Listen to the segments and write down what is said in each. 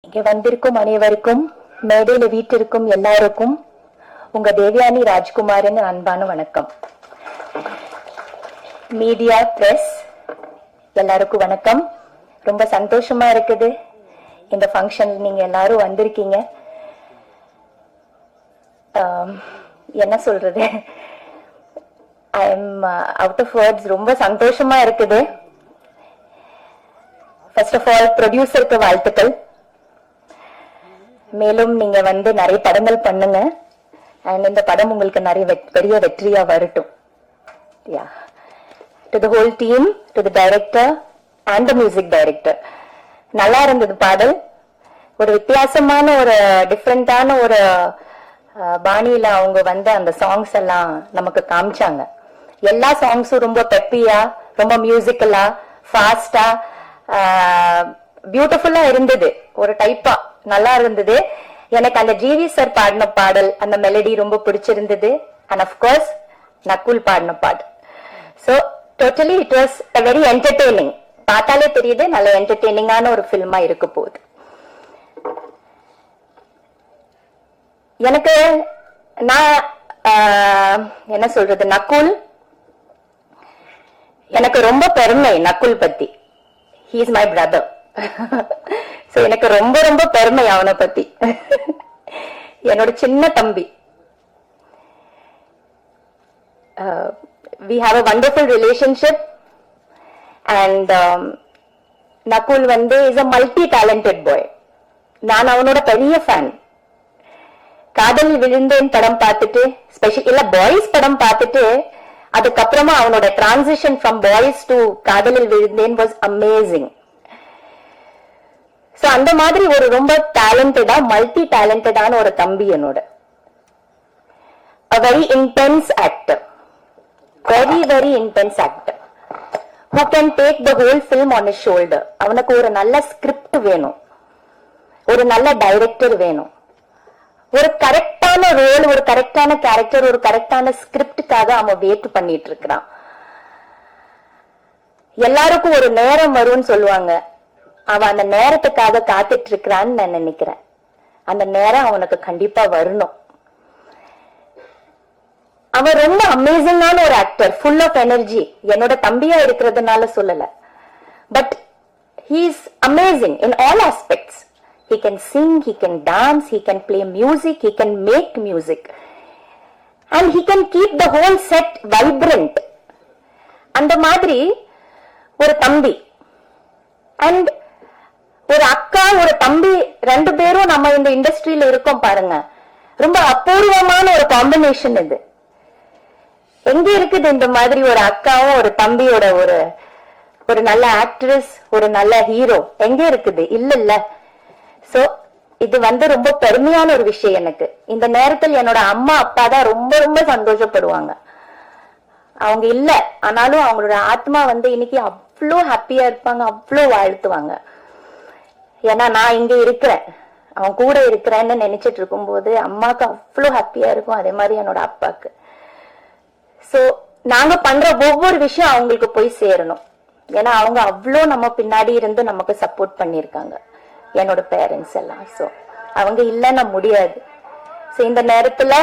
இங்க வந்திருக்கும் அனைவருக்கும் மேடையில வீட்டிற்கும் எல்லாருக்கும் உங்க தேவயானி ராஜ்குமாரின் அன்பான வணக்கம். மீடியா பிரஸ் எல்லாருக்கும் வணக்கம். ரொம்ப சந்தோஷமா இருக்குது இந்த ஃபங்க்ஷன் நீங்க எல்லாரும் வந்திருக்கீங்க. என்ன சொல்றது, I am out of words. ரொம்ப சந்தோஷமா இருக்குது. ஃபர்ஸ்ட் ஆஃப் ஆல் ப்ரொடியூசருக்கு வாழ்த்துக்கள். மேலும் நீங்க வந்து நிறைய படங்கள் பண்ணுங்க. அண்ட் இந்த படம் உங்களுக்கு நிறைய பெரிய வெற்றியா வரட்டும். To the whole team, to the director and the music director. நல்லா இருந்தது பாடல். ஒரு வித்தியாசமான ஒரு டிஃப்ரெண்டான ஒரு பாணியில அவங்க வந்து அந்த சாங்ஸ் எல்லாம் நமக்கு காமிச்சாங்க. எல்லா சாங்ஸும் ரொம்ப பெப்பியா, ரொம்ப மியூசிக்கலா, ஃபாஸ்டா, பியூட்டிஃபுல்லா இருந்தது. ஒரு டைப்பா நல்லா இருந்தது. எனக்கு அந்த ஜிவி சார் பாடின பாடல், அந்த மெலடி ரொம்ப பிடிச்சிருந்தது. அண்ட் அஃப்கோர்ஸ் நக்குல் பாடின பாடல். So totally it was a very entertaining. பார்த்தாலே தெரியுது நல்ல என்டர்டெய்னிங்கான ஒரு ஃபில்மா இருக்க போகுது. எனக்கு நான் என்ன சொல்றது, நக்குல் எனக்கு ரொம்ப பெருமை. நக்குல் பத்தி, he is my brother. So எனக்கு ரொம்ப ரொம்ப பெருமை அவனை பத்தி. என்னோட சின்ன தம்பி. We have a wonderful relationship and Nakul வந்து is a multi talented boy. நான் அவனோட பெரிய ஃபேன். காதல் விழுந்தேன் படம் பார்த்துட்டு, ஸ்பெஷல் இல்ல பாய்ஸ் படம் பார்த்துட்டு, அதுக்கப்புறமா அவனோட டிரான்சிஷன் ஃப்ரம் பாய்ஸ் டு காதலில் விழுந்தேன் வாஸ் அமேசிங். சோ அந்த மாதிரி ஒரு ரொம்ப டேலண்டடா, மல்டி டேலண்டடான ஒரு தம்பி என்னோட. a very intense actor, very very intense actor who can take the whole film on his shoulder. அவனுக்கு ஒரு நல்ல ஸ்கிரிப்ட் வேணும், ஒரு நல்ல டைரக்டர் வேணும், ஒரு கரெக்டான ரோல், ஒரு கரெக்டான கேரக்டர், ஒரு கரெக்டான ஸ்கிரிப்டுக்காக அவன் வெயிட் பண்ணிட்டு இருக்கிறான். எல்லாருக்கும் ஒரு நேரம் வரும்னு சொல்லுவாங்க. அவன் அந்த நேரத்துக்காக காத்துட்டு இருக்கிறான்னு நான் நினைக்கிறேன். அந்த நேரம் அவனுக்கு கண்டிப்பா வரணும். அவன் ரொம்ப அமேசிங்கான ஒரு ஆக்டர், ஃபுல் ஆஃப் எனர்ஜி. என்னோட தம்பியா இருக்கிறதுனால சொல்லல, but he is amazing in all aspects. He can sing, he can dance, he can play music, he can make music, and he can keep the whole set vibrant. அந்த மாதிரி ஒரு தம்பி and ஒரு அக்கா, ஒரு தம்பி, ரெண்டு பேரும் நம்ம இந்த இண்டஸ்ட்ரியில இருக்கோம் பாருங்க. ரொம்ப அபூர்வமான ஒரு காம்பினேஷன் இது. எங்க இருக்குது இந்த மாதிரி ஒரு அக்காவும் ஒரு தம்பியோட ஒரு நல்ல ஆக்ட்ரஸ், ஒரு நல்ல ஹீரோ எங்க இருக்குது? இல்ல இல்ல. சோ இது வந்து ரொம்ப பெருமையான ஒரு விஷயம் எனக்கு. இந்த நேரத்தில் என்னோட அம்மா அப்பா தான் ரொம்ப ரொம்ப சந்தோஷப்படுவாங்க. அவங்க இல்ல, ஆனாலும் அவங்களோட ஆத்மா வந்து இன்னைக்கு அவ்வளோ ஹாப்பியா இருப்பாங்க, அவ்வளோ வாழ்த்துவாங்க. ஏன்னா நான் இங்க இருக்கிறேன், அவன் கூட இருக்கிறேன்னு நினைச்சிட்டு இருக்கும் போது அம்மாக்கு அவ்வளோ ஹாப்பியா இருக்கும். அதே மாதிரி என்னோட அப்பாக்கு. சோ நாங்க பண்ற ஒவ்வொரு விஷயம் அவங்களுக்கு போய் சேரணும். ஏன்னா அவங்க அவ்வளோ நம்ம பின்னாடி இருந்து நமக்கு சப்போர்ட் பண்ணிருக்காங்க, என்னோட பேரண்ட்ஸ் எல்லாம். சோ அவங்க இல்லைன்னா முடியாது. சோ இந்த நேரத்துல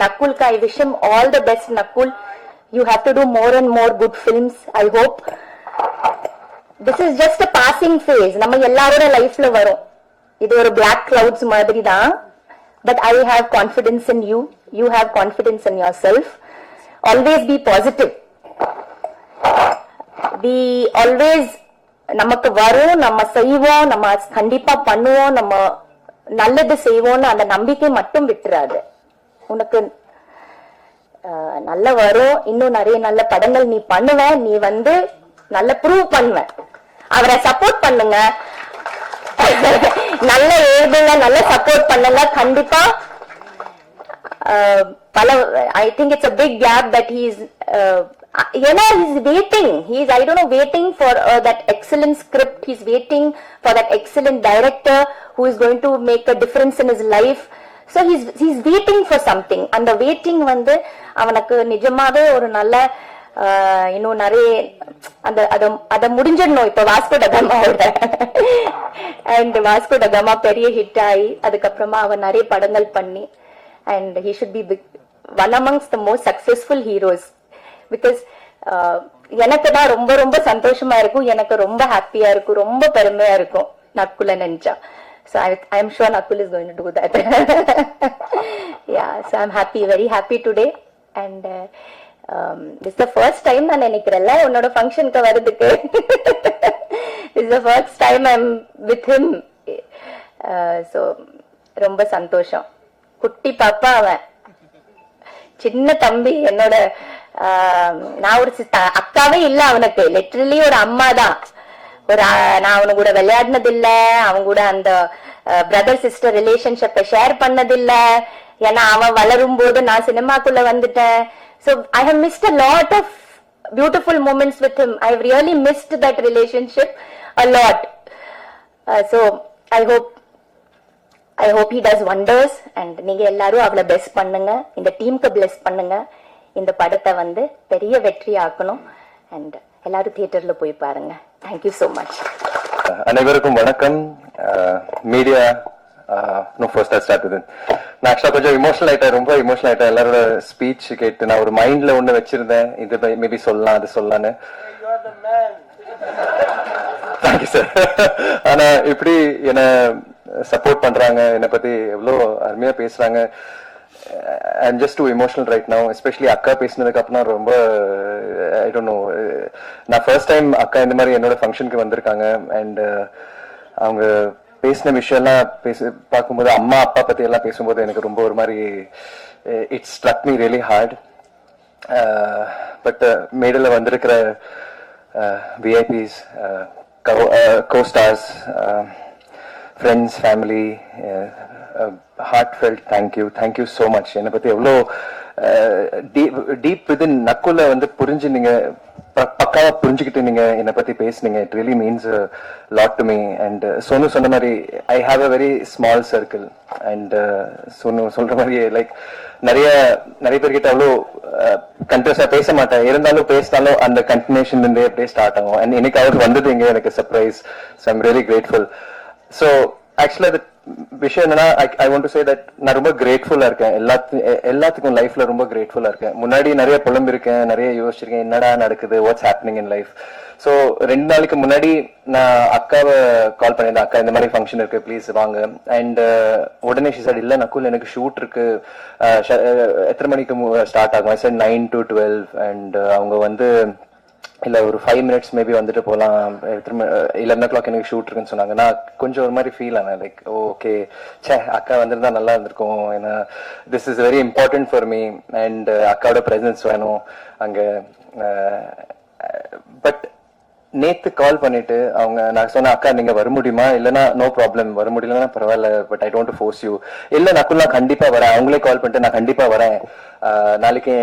நக்குல்க்கு I wish him all the best. Nakul, you have to do more and more good films. I hope this is just a passing phase. நம்ம எல்லாரோட லைஃப்ல வரும். இது ஒரு black clouds மாதிரி தான். But I have confidence in you. You have confidence in yourself. Always be positive. Be always, நமக்கு வரும், நம்ம செய்வோம், நம்ம கண்டிப்பா பண்ணுவோம், நம்ம நல்லது செய்வோம்னு அந்த நம்பிக்கை மட்டும் விட்டுறாது. உனக்கு நல்ல வரும். இன்னும் நிறைய நல்ல படங்கள் நீ பண்ணுவ. நீ வந்து நல்ல ப்ரூவ் பண்ணுவ. அவரை சப்போர்ட் பண்ணுங்க, நல்ல எழுதுங்க, நல்ல சப்போர்ட் பண்ணுங்க. கண்டிப்பா பல, ஐ think it's a big gap that he is he's waiting. He is, I don't know, waiting for that excellent script. He's waiting for that excellent director who is going to make a difference in his life. So he's waiting for something. அந்த waiting வந்து அவனுக்கு நிஜமாவே ஒரு நல்ல இன்னும் நிறைய அந்த அதை முடிஞ்சிடணும் இப்ப வாஸ்கோ டகாமாவோட. அண்ட் வாஸ்கோ டகாமா பெரிய ஹிட் ஆகி அதுக்கப்புறமா அவன் நிறைய படங்கள் பண்ணி and he should be one amongst the most successful heroes. Because எனக்கு தான் ரொம்ப ரொம்ப சந்தோஷமா இருக்கும், எனக்கு ரொம்ப ஹாப்பியா இருக்கும், ரொம்ப பெருமையா இருக்கும் நக்குல நினைச்சா. So I am sure Nakul is going to do that. Yeah, so I'm happy, very happy today. And this is the first time நான் நினைக்கிறேன்ல உன்னோட ஃபங்க்ஷனுக்கு வரதுக்கு. This is the first time I'm with him. So ரொம்ப சந்தோஷம். குட்டி பாப்பா அவன், சின்ன தம்பி என்னோட. நான் ஒரு அக்காவே இல்ல அவனுக்கு, லிட்டரலி ஒரு அம்மா தான். நான் அவனு கூட விளையாடினது இல்ல, அவன் கூட அந்த பிரதர் சிஸ்டர் ரிலேஷன்ஷிப்பை ஷேர் பண்ணது இல்ல. ஏன்னா அவன் வளரும் போது நான் சினிமாக்குள்ள வந்துட்டேன். So I have missed a lot of beautiful moments with him. I have really missed that relationship a lot. So I hope he does wonders. And நீங்க எல்லாரும் அவளை bless பண்ணுங்க, இந்த டீமுக்கு bless பண்ணுங்க, இந்த படத்தை வந்து பெரிய வெற்றி ஆக்கணும். And எல்லாரும் தியேட்டர்ல போய் பாருங்க. Thank you so much. அனைவருக்கும் வணக்கம். Media first I start with நான் ஆக்சுவலா கொஞ்சம் இமோஷனல் ஆயிட்டேன், ரொம்ப இமோஷனல் ஆயிட்டேன். எல்லாரோட ஸ்பீச் கேட்டு நான் ஒரு மைண்ட்ல ஒண்ணு வச்சிருந்தேன், இது மேபி சொல்லலாம் அது சொல்லலான்னு. Thank you sir. ஆனா இப்படி என்ன சப்போர்ட் பண்றாங்க, என்னை பத்தி எவ்வளவு அருமையா பேசுறாங்க. I'm just too emotional right now, especially அக்கா பேசினதுக்கு அப்புறம் ரொம்ப I don't know. நான் ஃபர்ஸ்ட் டைம் அக்கா இந்த மாதிரி என்னோட ஃபங்க்ஷனுக்கு வந்திருக்காங்க. அண்ட் அவங்க பேசின விஷயம்லாம் பார்க்கும்போது, அம்மா அப்பா பத்தி எல்லாம் பேசும்போது எனக்கு ரொம்ப ஒரு மாதிரி it's struck me really heart. But மேடையில் வந்திருக்கிற VIPs, co-stars, friends, family, heartfelt thank you so much. என்னை பத்தி எவ்வளோ டீப் விதின் நக்குல வந்து புரிஞ்சு நீங்க பக்காவா புரிஞ்சுக்கிட்டு நீங்க என்னை பத்தி பேசுனீங்க. It really means lot to me. And Sonu சொன்ன மாதிரி I have a very small circle. And Sonu சொல்ற மாதிரி லைக் நிறைய பேர்கிட்ட அவ்வளோ கண்டினியூஸா பேச மாட்டேன், இருந்தாலும் பேசினாலும் அந்த கண்டினியூஷன் இருந்தே அப்படியே ஸ்டார்ட் ஆகும். அண்ட் இன்னைக்கு அவருக்கு வந்தது இங்க எனக்கு surprise. So I'm really grateful. So ஆக்சுவலா அது விஷயம் என்னன்னா, ஐ வாண்ட் டு சே தட் நான் ரொம்ப கிரேட்ஃபுல்லா இருக்கேன். எல்லாத்துக்கும் லைஃப்ல ரொம்ப கிரேட்ஃபுல்லா இருக்கேன். முன்னாடி நிறைய புலம்பிருக்கேன், நிறைய யோசிச்சிருக்கேன், என்னடா நடக்குது, what's happening in life. So 2 நாளைக்கு முன்னாடி நான் அக்காவை கால் பண்ணியிருந்தேன், அக்கா இந்த மாதிரி ஃபங்க்ஷன் இருக்கு ப்ளீஸ் வாங்க. அண்ட் உடனே ஷி சார் இல்ல நக்குல் எனக்கு ஷூட் இருக்கு, எத்தனை மணிக்கு ஸ்டார்ட் ஆகும்? Sir 9 to 12. அண்ட் அவங்க வந்து இல்ல ஒரு 5 minutes மேபி வந்துட்டு போகலாம், 11 o'clock எனக்கு ஷூட் இருக்குன்னு சொன்னாங்க. நான் கொஞ்சம் ஒரு மாதிரி ஃபீல் ஆனேன், லைக் ஓகே அக்கா வந்திருந்தா நல்லா இருந்திருக்கும். ஏன்னா this is very important for me. And அக்காவோட பிரசன்ஸ் வேணும் அங்க. பட் நேத்து கால் பண்ணிட்டு அவங்க நான் சொன்னேன், அக்கா நீங்க வர முடியுமா? இல்லைன்னா நோ ப்ராப்ளம், வர முடியலன்னா பரவாயில்ல, but I don't force you. இல்ல நக்குல் நான் கண்டிப்பா வரேன். அவங்களே கால் பண்ணிட்டு நான் கண்டிப்பா வரேன், நாளைக்கு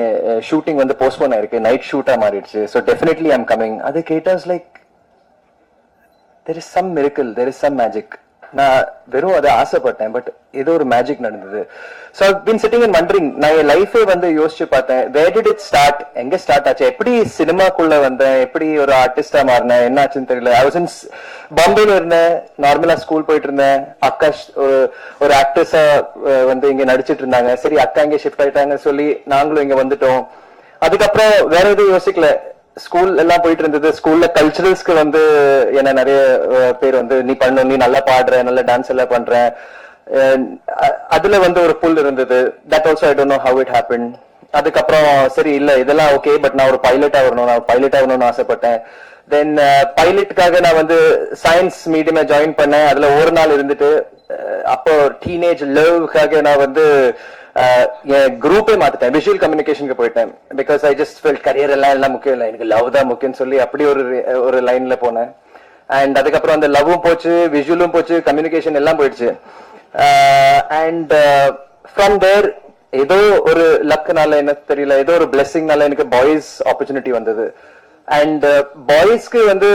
ஷூட்டிங் வந்து போஸ்ட்போன் ஆயிருக்கு, நைட் ஷூட்டா மாறிடுச்சு, ஸோ டெஃபினெட்லி ஐம் கமிங். அது கேட்டாஸ் like there is some miracle, there is some magic. நான் வெறும் அதை ஆசைப்பட்டேன், பட் ஏதோ ஒரு மேஜிக் நடந்தது. So I been sitting and wondering. நான் என் லைஃபே வந்து யோசிச்சு பார்த்தேன், வேர் டிட் இட் ஸ்டார்ட், எங்க ஸ்டார்ட் ஆச்சு, எப்படி சினிமாக்குள்ள வந்தேன், எப்படி ஒரு ஆர்டிஸ்டா மாறினேன், என்ன ஆச்சுன்னு தெரியல. ஐ வாஸ் இன் பாம்பேல இருந்தேன், நார்மலா ஸ்கூல் போயிட்டு இருந்தேன். அக்கா ஒரு ஆக்ட்ரஸா வந்து இங்க நடிச்சிட்டு இருந்தாங்க. சரி அக்கா இங்க ஷிஃப்ட் ஆயிட்டாங்க சொல்லி நாங்களும் இங்க வந்துட்டோம். அதுக்கப்புறம் வேற எதுவும் யோசிக்கல, ஸ்கூல் எல்லாம் போயிட்டு இருந்தது. ஸ்கூல்ல கல்ச்சரல்ஸ்க்கு வந்து என்ன நிறைய பேர் வந்து நீ பண்ணணும், நீ நல்லா பாடுற, நல்ல டான்ஸ் எல்லாம் பண்ற, அதுல வந்து ஒரு புல் இருந்தது. That also I don't know how it happen. அதுக்கப்புறம் சரி இல்ல இதெல்லாம் ஓகே, பட் நான் ஒரு பைலட் ஆகணும்னு ஆசைப்பட்டேன். தென் பைலட்டுக்காக நான் வந்து சயின்ஸ் மீடியமை ஜாயின் பண்ணேன். அதுல ஒரு நாள் இருந்துட்டு அப்போ டீனேஜ் லவ்க்காக நான் வந்து என் குரூப்பே மாத்திட்டேன், விஷுவல் கம்யூனிகேஷனுக்கு போயிட்டேன். Because I just felt career எல்லாம் முக்கியம் இல்லை, எனக்கு லவ் தான் முக்கியம்னு சொல்லி அப்படி ஒரு லைன்ல போனேன். அண்ட் அதுக்கப்புறம் அந்த லவ்வும் போச்சு, விஷுவலும் போச்சு, கம்யூனிகேஷன் எல்லாம் போயிடுச்சு. அண்ட் ஃப்ரம் தேர் ஏதோ ஒரு லக்னால என்ன தெரியல, ஏதோ ஒரு பிளெஸிங்னால எனக்கு பாய்ஸ் ஆப்பர்ச்சுனிட்டி வந்தது. அண்ட் பாய்ஸ்க்கு வந்து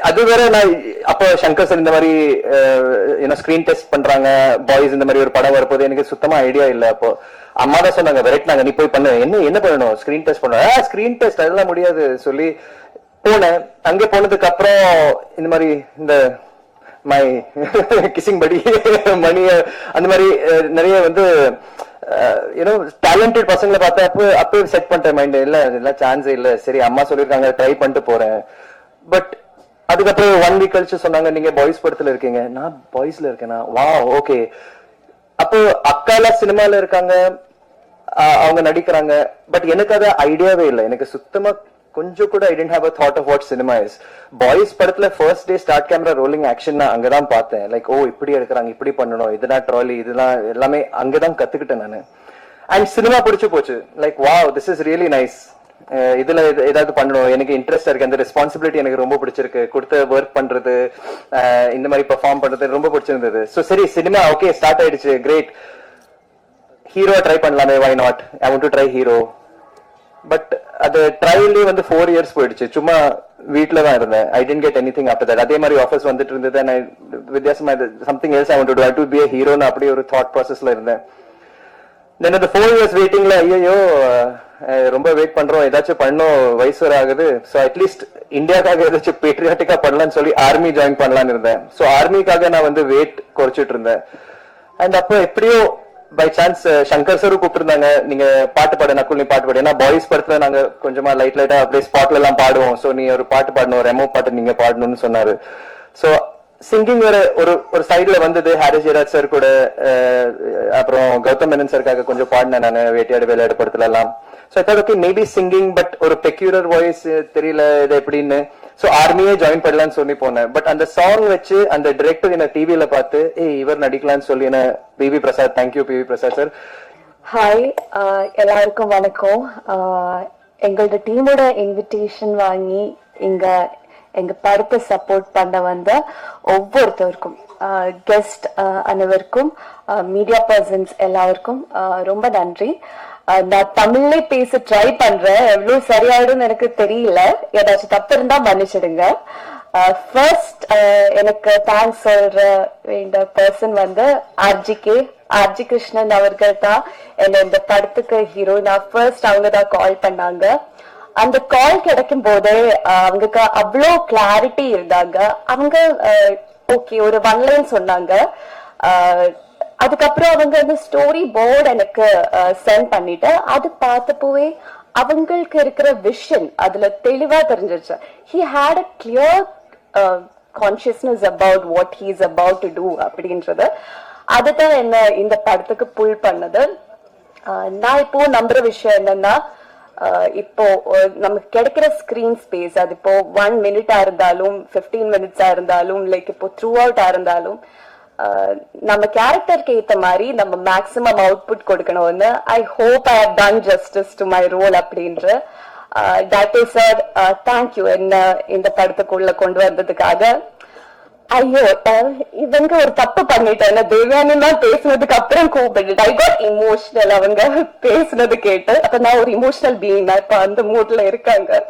அது வேற. நான் அப்போ சங்கர் சார் இந்த மாதிரி ஸ்கிரீன் டெஸ்ட் பண்றாங்க, பாய்ஸ் இந்த மாதிரி ஒரு படம் வரப்போது எனக்கு சுத்தமா ஐடியா இல்ல. அப்போ அம்மா தான் சொன்னாங்க, விரட்டினாங்க, நீ போய் பண்ணு. என்ன பண்ணணும், ஸ்கிரீன் டெஸ்ட் பண்ண. ஸ்கிரீன் டெஸ்ட் அதெல்லாம் முடியாது சொல்லி போனேன். அங்கே போனதுக்கு அப்புறம் இந்த மாதிரி இந்த மை கிசிங் படி மணி அந்த மாதிரி நிறைய வந்து டேலண்டட் பசங்களை பார்த்தா அப்போ செட் பண்ணிட்டேன் மைண்ட். இல்ல இதெல்லாம் சான்ஸே இல்ல, சரி அம்மா சொல்லிருக்காங்க ட்ரை பண்ணிட்டு போறேன். பட் அதுக்கப்புறம் 1 வீக் கழிச்சு சொன்னாங்க, நீங்க பாய்ஸ் படத்துல இருக்கீங்க. நான் பாய்ஸ்ல இருக்கேனா, வா ஓகே. அப்போ அக்கால சினிமால இருக்காங்க, அவங்க நடிக்கிறாங்க. பட் எனக்கு அது ஐடியாவே இல்லை, எனக்கு சுத்தமா கொஞ்சம் கூட I didn't have a thought of what cinema is. Boys படத்துல first day start camera rolling action நான் அங்கதான் பார்த்தேன். லைக் ஓ இப்படி எடுக்கிறாங்க, இப்படி பண்ணணும், இதெல்லாம் ட்ராலி, இதெல்லாம் எல்லாமே அங்கதான் கத்துக்கிட்டேன் நான். அண்ட் சினிமா பிடிச்சு போச்சு. Like wow this is really nice, இதுல ஏதாவது பண்ணணும், எனக்கு இன்ட்ரெஸ்டா இருக்கு, அந்த ரெஸ்பான்சிபிலிட்டி எனக்கு ரொம்ப பிடிச்சிருக்கு, கொடுத்த ஒர்க் பண்றது, இந்த மாதிரி பெர்ஃபார்ம் பண்றது ரொம்ப பிடிச்சிருந்தது. ஸோ சரி சினிமா ஓகே ஸ்டார்ட் ஆயிடுச்சு, கிரேட். ஹீரோ ட்ரை பண்ணலாமே, why not, I want to try hero. But அது ட்ரைலே வந்து 4 இயர்ஸ் போயிடுச்சு. சும்மா வீட்டுல தான் இருந்தேன். I didn't get anything after that. அதே மாதிரி ஆஃபர்ஸ் வந்துட்டு இருந்தது. வித்தியாசமா something else I want to do I to be a ஹீரோன்னு அப்படி ஒரு தாட் ப்ராசஸ்ல இருந்தேன். தென் அந்த 4 இயர்ஸ் வெயிட்டிங்ல ஐயோ ரொம்ப வெயிட் பண்றோம், ஏதாச்சும் பண்ணோம், வயசு வர ஆகுது. ஸோ அட்லீஸ்ட் இந்தியாக்காக ஏதாச்சும் பேட்ரியாட்டிக்கா பண்ணலாம்னு சொல்லி ஆர்மி ஜாயின் பண்ணலான்னு இருந்தேன். ஸோ ஆர்மிக்காக நான் வந்து வெயிட் குறைச்சிட்டு இருந்தேன். அண்ட் அப்போ எப்படியோ பை சான்ஸ் சங்கர் சாரும் கூப்பிட்டுருந்தாங்க, நீங்க பாட்டு பாடு நக்குல், நீ பாட்டு பாடு. ஏன்னா பாய்ஸ் படத்துல நாங்க கொஞ்சமா லைட் லைட்டா அப்படியே ஸ்பாட்ல எல்லாம் பாடுவோம். ஸோ நீ ஒரு பாட்டு பாடணும், ரெமோ பாட்டு நீங்க பாடணும்னு சொன்னாரு. ஸோ சிங்கிங் வேற ஒரு சைட்ல வந்தது. ஹாரிஸ் ஜெயராஜ் சார் கூட அப்புறம் கௌதம் மேனன் சாருக்காக கொஞ்சம் பாடினேன் நான் வேட்டையாடு விளையாடு படத்துல எல்லாம். So I thought okay maybe singing, but ஒரு பெக்யூலர் வாய்ஸ் தெரியல இது எப்படின்னு. ஸோ ஆர்மியே ஜாயின் பண்ணலான்னு சொல்லி போனேன். பட் அந்த சாங் வச்சு அந்த டிரெக்டர் என்ன டிவியில பார்த்து இவர் நடிக்கலாம்னு சொல்லி என்ன PV Prasad, thank you PV Prasad sir. Hi, எல்லாருக்கும் வணக்கம். எங்களோட டீமோட இன்விடேஷன் வாங்கி எங்க படத்தை சப்போர்ட் பண்ண வந்த ஒவ்வொருத்தருக்கும், கெஸ்ட் அனைவருக்கும், மீடியா பர்சன்ஸ் எல்லாருக்கும் ரொம்ப நன்றி. நான் தமிழ்ல பேச ட்ரை பண்றேன், எவ்வளவு சரியாயிடும் எனக்கு தெரியல, ஏதாச்சும் தப்பு இருந்தா மன்னிச்சிடுங்க. ஃபர்ஸ்ட் எனக்கு தேங்க்ஸ் சொல்ற வேண்டிய பர்சன் வந்து ஆர்ஜி கிருஷ்ணன் அவர்கள் தான் என்ன இந்த படத்துக்கு ஹீரோயினா ஃபர்ஸ்ட் அவங்க தான் கால் பண்ணாங்க. அந்த கால் கிடைக்கும் போதே அவங்களுக்கு அவ்வளோ கிளாரிட்டி இருந்தாங்க. அவங்க ஓகே ஒரு 1 லைன் சொன்னாங்க. அதுக்கப்புறம் அவங்க அந்த ஸ்டோரி போர்டு எனக்கு சென்ட் பண்ணிட்டு அது பார்த்தப்போவே அவங்களுக்கு இருக்கிற விஷன் அதுல தெளிவா தெரிஞ்சிருச்சு. He had a clear consciousness about what he is about to do அப்படின்றது. அதுதான் என்ன இந்த படத்துக்கு புல் பண்ணது. நான் இப்போ நம்புற விஷயம் என்னன்னா, இப்போ நமக்கு கிடைக்கிற ஸ்கிரீன் ஸ்பேஸ் அது இப்போ 1 மினிட்டா இருந்தாலும் 15 மினிட்ஸா இருந்தாலும் லைக் இப்போ த்ரூ அவுட்டா இருந்தாலும் நம்ம கேரக்டருக்கு ஏத்த மாதிரி நம்ம மேக்சிமம் அவுட்புட் கொடுக்கணும்னு I hope I have done justice to my role அப்படின்ற. டாக்டர் சார் தேங்க்யூ என்ன இந்த படத்துக்குள்ள கொண்டு வந்ததுக்காக. ஐயோ இவங்க ஒரு தப்பு பண்ணிட்டேன், தேவயானி தான் பேசுனதுக்கு அப்புறம் கூப்பிட்டு ஐ காட் இமோஷனல் அவங்க பேசுனது கேட்டு. அப்ப நான் ஒரு இமோஷனல் பீயிங், நான் இப்ப அந்த மூட்ல இருக்காங்க.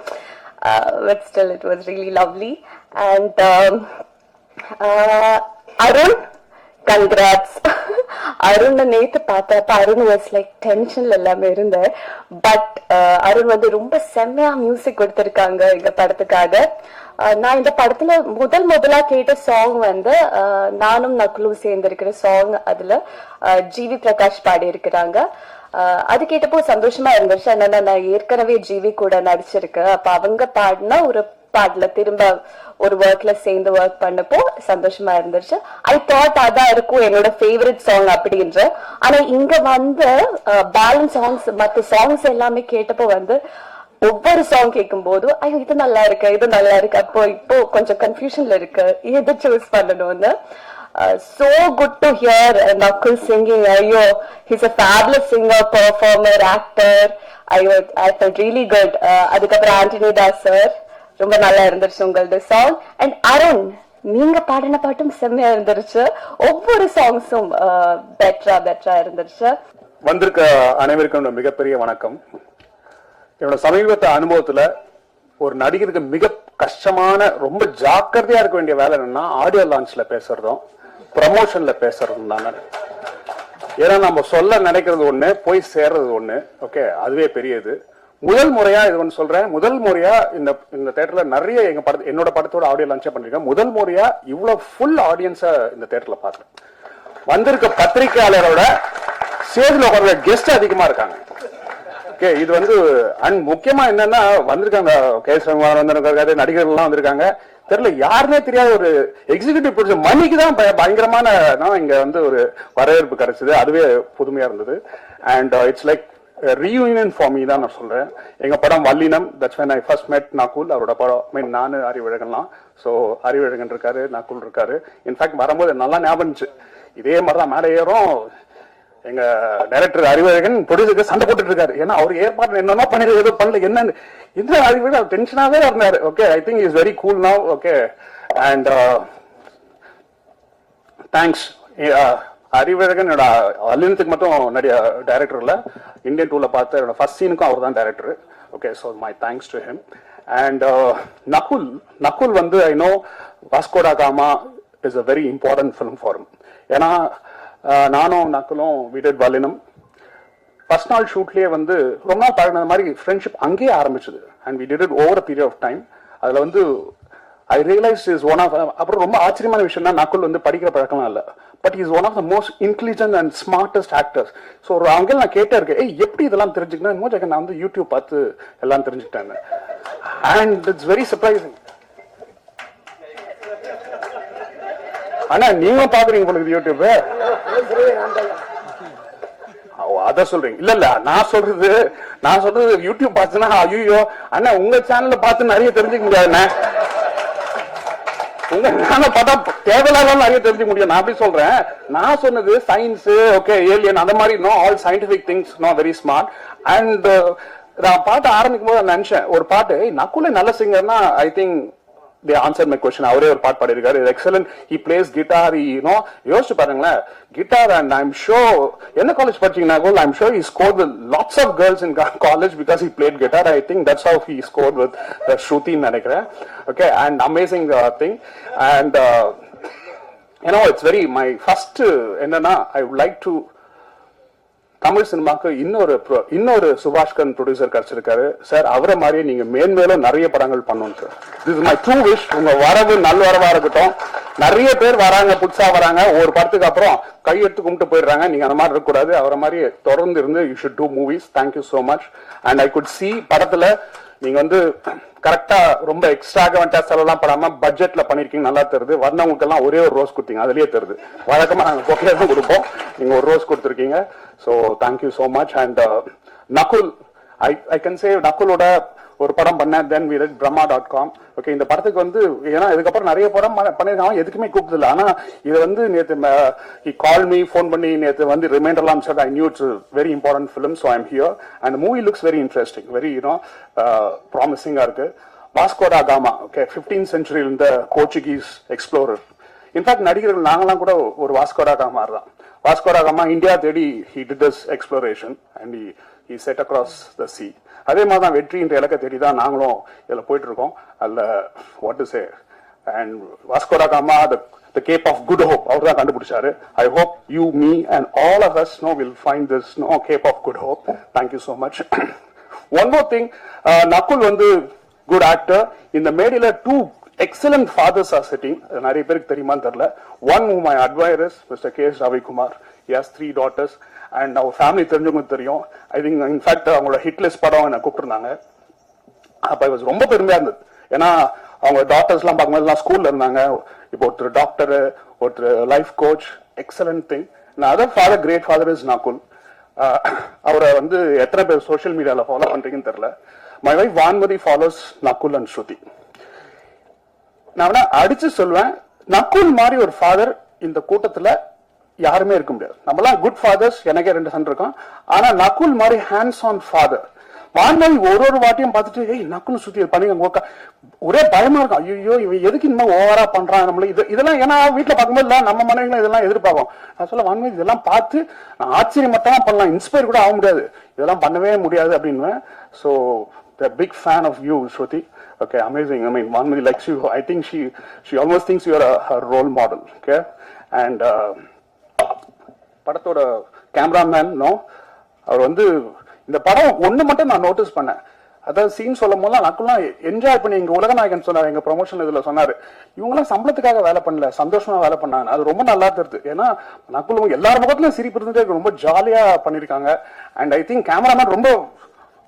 But still it was really lovely. And Arun, congrats. Arun நேத்து பார்த்தப்ப அருண் வாஸ் லைக் டென்ஷன்ல எல்லாமே இருந்தேன். பட் அருண் வந்து ரொம்ப செம்மையா மியூசிக் கொடுத்திருக்காங்க எங்க படத்துக்காக. நான் இந்த படத்துல முதலா கேட்ட சாங் வந்து நானும் நக்குலும் சேர்ந்திருக்கிற சாங். அதுல ஜிவி பிரகாஷ் பாடி இருக்கிறாங்க. அது கேட்டப்போ சந்தோஷமா இருந்துச்சு. என்னன்னா நான் ஏற்கனவே ஜிவி கூட நடிச்சிருக்கேன். அப்ப அவங்க பாடினா ஒரு பாடல திரும்ப ஒரு ஒர்க்ல சேர்ந்து ஒர்க் பண்ணப்போ சந்தோஷமா இருந்துச்சு. ஐ தாட் அதான் இருக்கும் என்னோட ஃபேவரட் சாங் அப்படின்ற. ஆனா இங்க வந்து பேலன்ஸ் சாங்ஸ் மற்ற சாங்ஸ் எல்லாமே கேட்டப்போ வந்து ஒவ்வொரு சாங் கேட்கும் போது ஐயோ இது நல்லா இருக்கு, இது நல்லா இருக்கு. அப்போ இப்போ கொஞ்சம் கன்ஃபியூஷன்ல இருக்கு எது சூஸ் பண்ணணும்னு. So good to hear Nakul singing. Ayyo, he's a fabulous singer, performer, actor. I felt really good. அதுக்கப்புறம் ஆண்டனி தாஸ் சார் ரொம்ப நல்லா இருந்துச்சு உங்களோட சாங். அண்ட் அருண் நீங்க பாடின பாட்டும் செம்மையா இருந்துருச்சு. ஒவ்வொரு சாங்ஸும் பெட்டரா இருந்துருச்சு. வந்திருக்க அனைவருக்கும் மிகப்பெரிய வணக்கம். என்னோட சமீபத்த அனுபவத்துல ஒரு நடிகருக்கு மிக கஷ்டமான ரொம்ப ஜாக்கிரதையா இருக்க வேண்டிய வேலை என்னன்னா ஆடியோ லான்ச்ல பேசுறதும் ப்ரமோஷன்ல பேசுறதும் தானே. ஏன்னா நம்ம சொல்ல நினைக்கிறது ஒண்ணு, போய் சேர்றது ஒண்ணு. ஓகே, அதுவே பெரியது. முதல் முறையா இது ஒன்று சொல்றேன், முதல் முறையா இந்த தியேட்டர்ல நிறைய என்னோட படத்தோட ஆடியோ லான்ச்சே பண்ணிருக்கேன். முதல் முறையா இவ்வளவு ஃபுல் ஆடியன்ஸா இந்த தியேட்டர்ல பாக்குறேன். வந்திருக்க பத்திரிகையாளரோட ஸ்டேஜ்ல உட்கார்ற கெஸ்ட் அதிகமா இருக்காங்க. ஓகே, இது வந்து அண்ட் முக்கியமா என்னன்னா வந்திருக்காங்க கேஎஸ் ரகுமார் வந்திருக்காரு, நடிகர்கள் எல்லாம் வந்திருக்காங்க. தெரியல யாருன்னே தெரியாத ஒரு எக்ஸிகியூட்டிவ் ப்ரொடியூசர் மணிக்கு தான் பயங்கரமான இங்க வந்து ஒரு வரவேற்பு கிடைச்சது. அதுவே புதுமையா இருந்தது. And it's like reunion for me தான் நான் சொல்றேன். எங்க படம் வல்லினம், that's when I first met Nakul. அவரோட படம் நானு அறிவழகன்லாம். ஸோ அறிவழகன் இருக்காரு, நகுல் இருக்காரு. இன்ஃபேக்ட் வரும்போது நல்லா ஞாபகம் இருந்துச்சு, இதே மாதிரிதான் மேலே ஏறும் எங்க டைரக்டர் அறிவழகன் ப்ரொடியூசருக்கு சண்டை போட்டுட்டு இருக்காரு. ஏன்னா அவர் ஏற்பாடு என்னன்னா பண்ணிட்டு எதுவும் பண்ணல, என்னன்னு இந்த அறிவழகன் அவர் டென்ஷனாவே இருந்தாரு. Okay, I think is very cool now. Okay, and thanks Arivazhagan. என்னோட வல்லினத்துக்கு மட்டும் நிறைய டைரக்டர் இல்ல, இந்தியன் டூல பார்த்து என்னோட ஃபர்ஸ்ட் சீனுக்கும் அவர் தான் director. Okay, so my thanks to him. And Nakul வந்து I know Vasco da Gama is a very important film for him. ஏன்னா நானும் நக்குலும் we did வல்லினம். ஃபர்ஸ்ட் நாள் ஷூட்லயே வந்து ரொம்ப நாள் பழகின மாதிரி ஃப்ரெண்ட்ஷிப் அங்கேயே ஆரம்பிச்சது. And we did it over a period of time. அதுல வந்து I realise is one of, அப்புறம் ரொம்ப ஆச்சரியமான விஷயம்னா நக்குல் வந்து படிக்கிற பழக்கம்லாம் இல்லை, but is one of the most intelligent and smartest actors. So ஒரு அங்கே நான் கேட்டே இருக்கேன், எப்படி இதெல்லாம் தெரிஞ்சுக்கணும், நான் வந்து யூடியூப் பார்த்து எல்லாம் தெரிஞ்சுக்கிட்டேன். And it's very surprising. ஆனா நீங்க பாக்குறீங்க உங்களுக்கு யூடியூப் அத சொல்றீங்க. இல்ல நான் சொல்றது யூடியூப் பார்த்துன்னா ஐயோ அண்ணா உங்க சேனல்ல பார்த்து நிறைய தெரிஞ்சுக்க முடியாதுண்ணே, உங்க சேனல் பார்த்தா தேவையில்லாத நிறைய தெரிஞ்சுக்க முடியும். நான் அப்படி சொல்றேன், நான் சொன்னது சயின்ஸ், ஓகே ஏலியன், அந்த மாதிரி no all scientific things, no very smart. And நான் பாட்டு ஆரம்பிக்கும் போது நினைச்சேன் ஒரு பாட்டு நக்குல நல்ல சிங்கர்னா I think they answered my question. அவரே ஒரு பாட்டு பாடியிருக்காரு, எக்ஸலன்ட். he plays guitar, யோசிச்சு பாருங்களேன் guitar. and I'm sure என்ன காலேஜ் படிச்சீங்கன்னா I'm sure he scored with lots of girls in college because he played guitar. I think that's how he scored with Shruti நினைக்கிறேன். Okay, and amazing thing. And it's very my first என்னன்னா I would like to Tamil சினிமாக்கு இன்னொரு Subaskaran producer கிடைச்சிருக்காரு sir. அவரை மாதிரியே நீங்க மேன்மேலும் நிறைய படங்கள் பண்ணணும் sir. This my true wish. உங்க வரவு நல்வரவா இருக்கட்டும். நிறைய பேர் வராங்க, புதுசா வராங்க, ஒரு படத்துக்கு அப்புறம் கையெடுத்து கும்பிட்டு போயிடுறாங்க. நீங்க அந்த மாதிரி இருக்கக்கூடாது. அவரை மாதிரி தொடர்ந்து இருந்து you should do movies. Thank you so much. And I could see படத்துல நீங்க வந்து கரெக்டா ரொம்ப எக்ஸ்ட்ராகவெண்டா செலவெல்லாம் படாம பட்ஜெட்ல பண்ணிருக்கீங்க, நல்லா தருது. வந்தவங்களுக்கு எல்லாம் ஒரே ஒரு ரோஸ் கொடுத்தீங்க, அதுலயே தருது. வழக்கமா நாங்க பொக்கே தான் கொடுப்போம், நீங்க ஒரு ரோஸ் கொடுத்துருக்கீங்க. So thank you so much. And Nakul, I can say நகுலோட ஒரு படம் பண்ணேன், then we did brahma.com. Okay, இந்த படத்துக்கு வந்து ஏன்னா இதுக்கப்புறம் நிறைய படம் பண்ணிருக்காங்க, எதுக்குமே கூப்பிடல. ஆனா இது வந்து நேற்று he called me, ஃபோன் பண்ணி நேற்று வந்து ரிமைண்டர்லாம் said I knew it's a very important film, so I'm here. And the movie looks very interesting, very promising-ஆ இருக்கு. Vasco da gamma, okay, 15th century இந்த போர்ச்சுகீஸ் எக்ஸ்ப்ளோரர். இன்ஃபேக்ட் நடிகர்கள் நாங்களாம் கூட ஒரு வாஸ்கோ ட காமா தான். வாஸ்கோ ட காமா இந்தியா தேடி he did this exploration and he set across the sea. அதே மாதிரி தான் வெற்றின்ற இலக்கை தேடி தான் நாங்களும் இதில் போயிட்டு இருக்கோம். அதில் what to say, and Vasco da Gama the Cape of Good Hope அவர் தான் கண்டுபிடிச்சாரு. I hope you, me and all of us will find this Cape of Good Hope. Thank you so much. One more thing, Nakul வந்து good actor. இந்த மேடையில் 2 excellent fathers are sitting. நிறைய பேருக்கு தெரியுமான்னு தெரியல. One whom I admire is Mr. K.S. Ravikumar. He has 3 daughters. And அவர் family தெரிஞ்சவங்க தெரியும். ஐ திங்க் இன்ஃபேக்ட் அவங்களோட ஹிட்லிஸ்ட் படம் என்ன கூப்பிட்டுருந்தாங்க. அப்போ இது ரொம்ப பெருமையா இருந்தது. ஏன்னா அவங்க டாக்டர்ஸ்லாம் பார்க்கும்போது ஸ்கூல்ல இருந்தாங்க. இப்போ ஒருத்தர் டாக்டர், ஒருத்தர் life coach, excellent thing. Other father, great father is Nakul. அவரை வந்து எத்தனை பேர் சோஷியல் மீடியால ஃபாலோ பண்றீங்கன்னு தெரியல. My wife Vanmathi follows Nakul and Shruti. நான் அடிச்சு சொல்லுவேன், நகுல் மாதிரி ஒரு ஃபாதர் இந்த கூட்டத்துல யாருமே இருக்க முடியாது. நம்மளாம் குட் ஃபாதர்ஸ், எனக்கே 2 சன் இருக்கும். ஆனா நகுல் மாதிரி ஹேண்ட்ஸ் ஆன் ஃபாதர். வான்மதி ஒரு வாட்டியும் பார்த்துட்டு நக்குல் சுத்தி பண்ணிக்க ஒரே பயமா இருக்கும். ஐயோ இவன் எதுக்கு இன்னும் ஓவரா பண்றான் நம்மள இதெல்லாம். ஏன்னா வீட்டுல பார்க்கும்போது இல்ல நம்ம மனைவிகளும் இதெல்லாம் எதிர்பார்ப்போம். நான் சொல்ல வான்மதி இதெல்லாம் பார்த்து நான் ஆச்சரியம் மட்டும் பண்ணலாம், இன்ஸ்பயர் கூட ஆக முடியாது, இதெல்லாம் பண்ணவே முடியாது அப்படின்னு. So the big fan of you Shruti. Okay, amazing. I mean, Vanmati likes you. I think she almost thinks you are her role model. Okay, and படத்தோட கேமராமேன் நோ அவர் வந்து இந்த படம் ஒண்ணு மட்டும் நான் நோட்டீஸ் பண்ணேன். அதாவது சீன் சொல்லும் போது நக்குலாம் என்ஜாய் பண்ணி எங்க உலகநாயகன் சொன்னார், எங்க ப்ரொமோஷன் இதுல சொன்னாரு, இவங்கெல்லாம் சம்பளத்துக்காக வேலை பண்ணல, சந்தோஷமா வேலை பண்ணாங்க. அது ரொம்ப நல்லா தெரியுது. ஏன்னா நக்குலும் எல்லார் முகத்திலும் சிரிப்பு இருந்துட்டு ரொம்ப ஜாலியா பண்ணிருக்காங்க. அண்ட் ஐ திங்க் கேமராமேன் ரொம்ப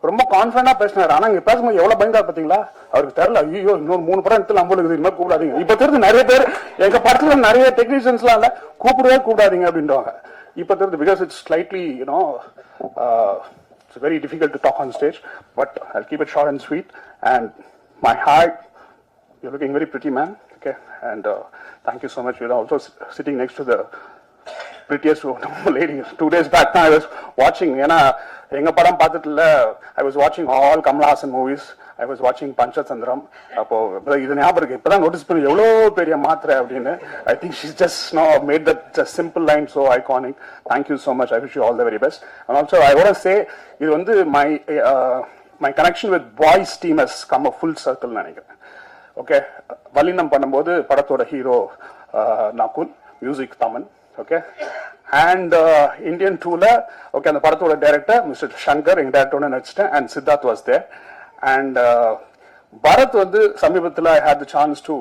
ரொம்ப கான்பிடண்டா பேசினாரு. ஆனா இங்க பேசும்போது எவ்வளவு பயங்கா பாத்தீங்களா, அவருக்கு தெரியல, ஐயோ இன்னொரு 3 படம் எடுத்து நம்மளுக்கு இது மாதிரி கூப்பிடாதீங்க. இப்ப தெரிஞ்சு நிறைய பேர் எங்க படத்துல நிறைய டெக்னீஷியன்ஸ் எல்லாம் இல்ல கூப்பிடாதீங்க அப்படின்றாங்க. இப்ப தெரிஞ்சு because it's slightly it's very difficult to talk on stage, but I'll keep it short and sweet. And my heart, you're looking very pretty, man. Okay, and thank you so much. You're also sitting next to the prettiest lady. 2 days back, I was watching. எங்க படம் பார்த்துட்டுல I was watching all Kamal Haasan movies. I was watching Panchachandram. அப்போ இது ஞாபகம் இருக்கு. இப்பதான் notice பண்ணி எவ்வளவு பெரிய மாத்திரை அப்படின்னு. I think she's just now made that just simple line so iconic. Thank you so much. I wish you all the very best. And also I want to say இது வந்து my connection with boys team has come a full circle நினைக்கிறேன். Okay, Vallinam பண்ணும்போது படத்தோட hero Nakul, music Thaman. Okay, and Indian 2ல okay அந்த படத்தோட director mister Shankar, எங்க டைரக்டரோட நடிச்சிட்டேன். And Siddharth was there. And Bharath வந்து சமீபத்தில் I had the chance to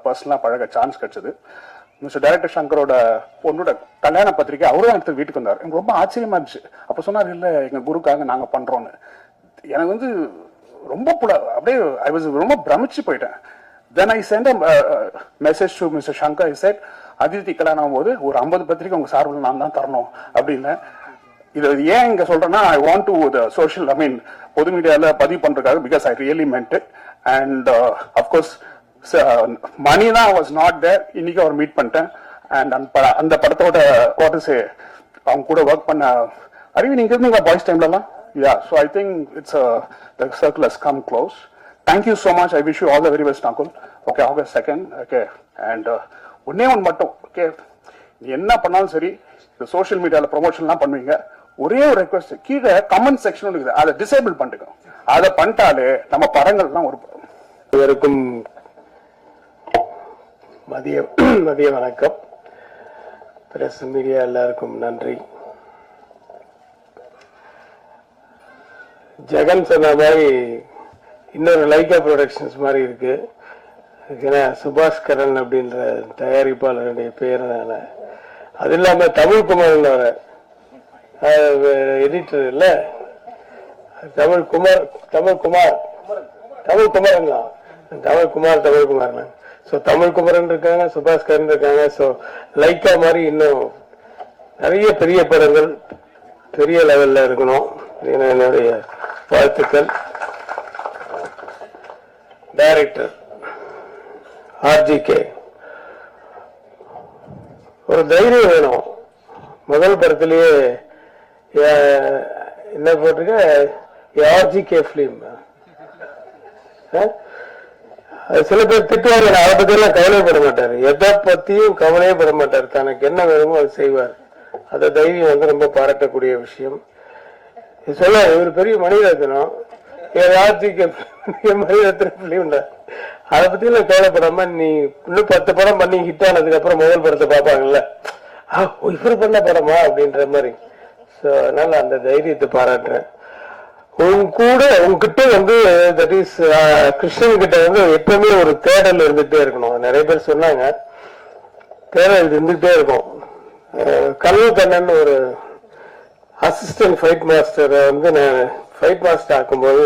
பர்சனலாக பழக சான்ஸ் கிடைச்சது. மிஸ்டர் டைரக்டர் சங்கரோட பொண்ணோட கல்யாண பத்திரிக்கை அவரும் எடுத்து வீட்டுக்கு வந்தார். எனக்கு ரொம்ப ஆச்சரியமா இருந்துச்சு. அப்போ சொன்னார், இல்லை எங்க குருக்காக நாங்கள் பண்றோம்னு. எனக்கு வந்து ரொம்ப அப்படியே ஐ வாஸ் ரொம்ப பிரமிச்சு போயிட்டேன். Then I sent a message to Mr. Shankar. I said, Aditi கல்யாணம் ஆகும்போது ஒரு 50 பத்திரிக்கை உங்க சார்பில் நான் தான் தரணும் அப்படின்னு. இது ஏன் இங்க சொல்றேன்னா, I want to the social, I mean பொது மீடியால பதிவு பண்றதுக்காக, because I really meant it. And of course Mani தான் வாஸ் நாட் தேர். இன்னைக்கு அவர் மீட் பண்ணிட்டேன். அண்ட் அந்த படத்தோட வாட் இஸ் அவங்க கூட ஒர்க் பண்ண அறிவி நீங்க இருந்தீங்களா பாய்ஸ் டைம்லலாம்? Yeah, so I think it's the circle has come close. Thank you so much. I wish you all the very best, Nakul. Okay, August 2nd. Okay, and ஒன்னே ஒன்று மட்டும், ஓகே, நீ என்ன பண்ணாலும் சரி, இந்த சோஷியல் மீடியாவில் ப்ரொமோஷன்லாம் பண்ணுவீங்க, ஒரே ஒரு ரெக்வஸ்ட், கீழே கமெண்ட் செக்ஷன் இருக்குது, அதை டிசேபிள் பண்ணிட்டுங்க. அதை பண்ணிட்டாலே நம்ம படங்கள்லாம் ஒரு இவருக்கும் மதிய வணக்கம். பிரஸ் மீடியா எல்லாருக்கும் நன்றி. ஜெகன் சொன்ன மாதிரி இன்னொரு லைகா ப்ரொடக்ஷன்ஸ் மாதிரி இருக்கு. ஏன்னா சுபாஷ் கரன் அப்படின்ற தயாரிப்பாளருடைய பேரனால, அது இல்லாம தமிழ் குமார் வர எடிட்டர் இல்ல, தமிழ் குமார். ஸோ தமிழ் குமரன் இருக்காங்க, சுபாஷ் கரன் இருக்காங்க. ஸோ லைக்கா மாதிரி இன்னும் நிறைய பெரிய படங்கள் பெரிய லெவல்ல இருக்கணும். என்னுடைய வாழ்த்துக்கள். டைரக்டர் ஆர்ஜிகே, ஒரு தைரியம் வேணும். முதல் படத்திலேயே என்ன போட்டிருக்க, ஆர்ஜிகே பிலிம். சில பேர் திட்டுவாங்க, அதை பத்தி எல்லாம் கவலைப்பட மாட்டாரு, எதை பத்தியும் கவலையே பட மாட்டார், தனக்கு என்ன வேணுமோ அது செய்வார். அந்த தைரியம் வந்து ரொம்ப பாராட்டக்கூடிய விஷயம். சொல்ல ஒரு பெரிய மணிரத்னம், மணிரத்னம் பிலிம், அதை பத்தி எல்லாம் கவலைப்படாம நீ இன்னும் 10 படம் பண்ணி ஹிட் ஆனதுக்கு அப்புறம் முதல் படத்தை பார்ப்பாங்கல்ல, இவரு பண்ண படமா அப்படின்ற மாதிரி. ஸோ அதனால அந்த தைரியத்தை பாராட்டுறேன். உங்ககிட்ட வந்து தட் இஸ் கிருஷ்ணன் கிட்ட வந்து எப்பவுமே ஒரு தேடல் இருந்துகிட்டே இருக்கணும். நிறைய பேர் சொன்னாங்க, தேடல் இருந்துகிட்டே இருக்கும். கண்ணன் ஒரு அசிஸ்டன்ட் ஃபைட் மாஸ்டரை வந்து நான் ஃபைட் மாஸ்டர் ஆக்கும்போது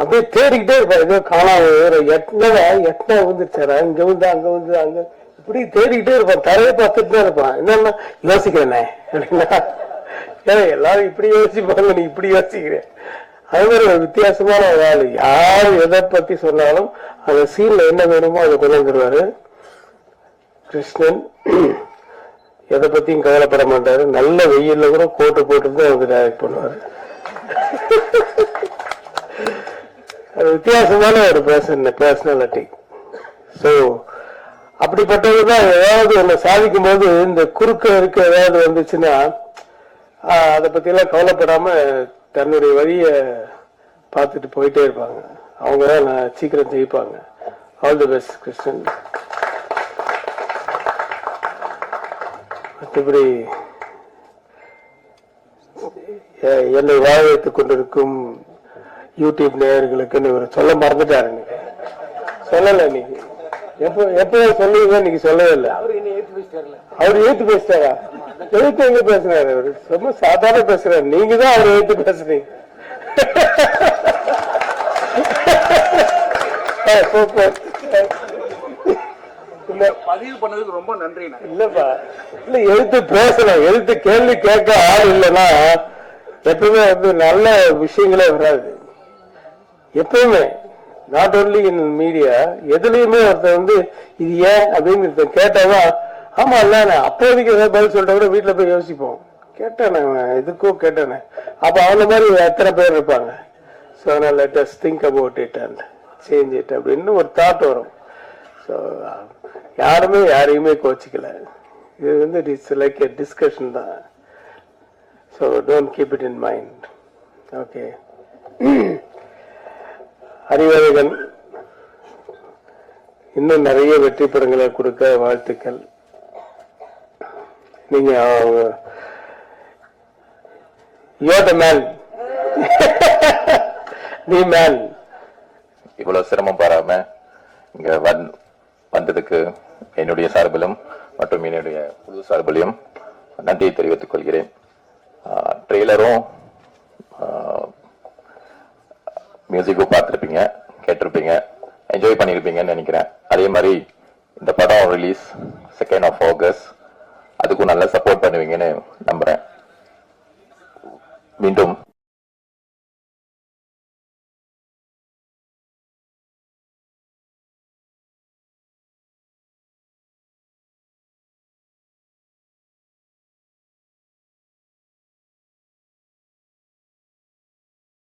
அப்படியே தேடிக்கிட்டே இருப்பேன். ஏதோ காணாம எட்டா வந்துருச்சாரா, இங்க வந்து அங்க வந்து அங்க இப்படி தேடிக்கிட்டே இருப்பான். தரையை பார்த்துட்டு தான் இருப்பான். என்னன்னா யோசிக்கிறேனே அப்படின்னா, எல்லாரும் இப்படி யோசிப்பாங்க, நீ இப்படி யோசிக்கிறேன். அது மாதிரி ஒரு வித்தியாசமான ஒரு ஆள். யாரு எதை பத்தி சொன்னாலும் அந்த சீன்ல என்ன வேணுமோ அதை கொண்டு வந்துருவாரு. கிருஷ்ணன் எதை பத்தியும் கவலைப்பட மாட்டாரு. நல்ல வெயில்ல கூட கோட்டு போட்டு தான் வந்து டைரக்ட் பண்ணுவாரு. அது வித்தியாசமான ஒரு பர்சனாலிட்டி. ஸோ அப்படிப்பட்டதுதான் ஏதாவது ஒண்ணு சாதிக்கும் போது இந்த குறுக்க இருக்க ஏதாவது வந்துச்சுன்னா அதை பத்தி எல்லாம் கவலைப்படாம தன்னுடைய வழிய பார்த்துட்டு போயிட்டே இருப்பாங்க. அவங்க தான் நான் சீக்கிரம் ஜெயிப்பாங்க. All the best Krishnan. மற்றபடி என்னை வாழ வைத்துக் கொண்டிருக்கும் யூடியூப் நேயர்களுக்கு இவர் சொல்ல மறந்துட்டாரு. இன்னைக்கு சொல்லல. இன்னைக்கு எப்போ சொல்லுவீங்க, இன்னைக்கு சொல்லவே இல்லை. அவர் ஏத்து பேசிட்டாரா? எழுத்து எங்க பேசுறாரு? அவரு ரொம்ப சாதாரண பேசுறாரு. நீங்க தான் அவர் எழுத்து பேசுறீங்க. பதிவு பண்ணதுக்கு ரொம்ப நன்றி. இல்லப்பா, இல்ல எழுத்து பேசணும். எழுத்து கேள்வி கேட்க ஆள் இல்லைன்னா எப்பவுமே நல்ல விஷயங்களே வராது. எப்பவுமே நாட் ஓன்லி இன் மீடியா, எதுலயுமே ஒருத்தர் இது ஏன் அப்படின்னு கேட்டாதான் ஆமா இல்ல அப்போதைக்கு ஏதாவது பதில் சொல்லிட்ட கூட வீட்டுல போய் யோசிப்போம். கேட்டானே எதுக்கும் கேட்டானே. அப்ப அவன மாதிரி எத்தனை பேர் இருப்பாங்க. So let us think about it and change it அப்படின்னு ஒரு தாட் வரும். ஸோ யாருமே யாரையுமே கோச்சிக்கல. இது இட்ஸ் லைக் எ டிஸ்கஷன் தான். So don't keep it in mind. Okay. Arivazhagan இன்னும் நிறைய வெற்றி படங்களை கொடுக்க வாழ்த்துக்கள். நீங்க மேன், நீ மேன். இவ்வளவு சிரமம் பாராம இங்க வந்ததுக்கு என்னுடைய சார்பிலும் மற்றும் என்னுடைய குழு சார்பிலும் நன்றியை தெரிவித்துக் கொள்கிறேன். ட்ரெய்லரும் மியூசிக்கும் பார்த்துருப்பீங்க, கேட்டிருப்பீங்க, என்ஜாய் பண்ணியிருப்பீங்கன்னு நினைக்கிறேன். அதே மாதிரி இந்த படம் ரிலீஸ் 2nd of August, அதுக்கும் நல்லா சப்போர்ட் பண்ணுவீங்கன்னு நம்புறேன். மீண்டும்